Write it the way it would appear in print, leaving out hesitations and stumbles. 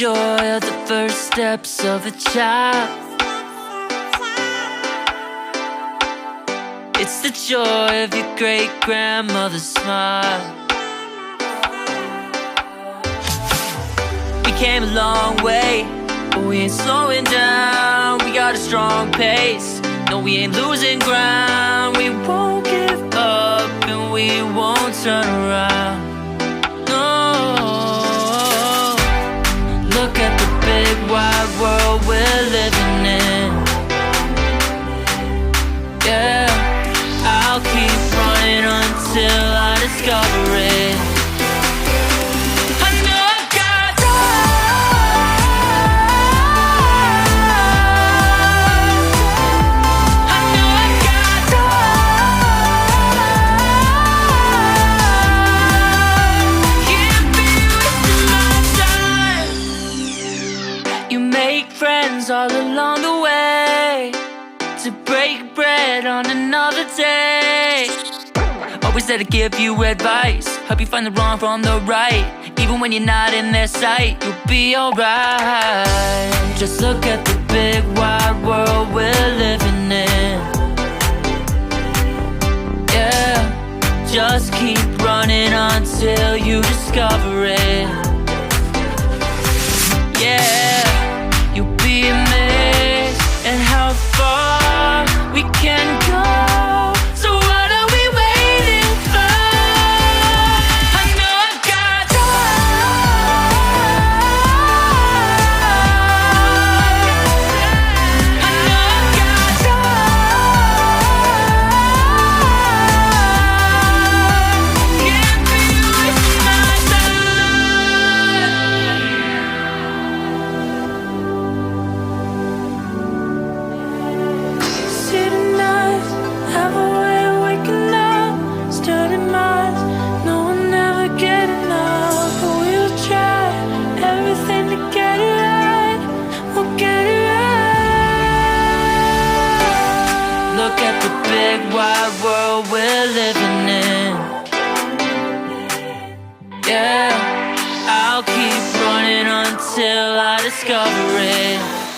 joy of the first steps of a child. It's the joy of your great-grandmother's smile. We came a long way, but we ain't slowing down. We got a strong pace, no, we ain't losing ground. We won't give up and we won't turn around. No, look at the big wide world we're living in. Yeah, I'll keep running until I discover it. All along the way to break bread on another day. Always there to give you advice, help you find the wrong from the right. Even when you're not in their sight, you'll be alright. Just look at the big wide world we're living in. Yeah, just keep running until you discover it. Yeah, you'll be amazed at how far we can go. So what are we waiting for? I know I've got I know I've got can't be wasting my big wide world we're living in. Yeah, I'll keep running until I discover it.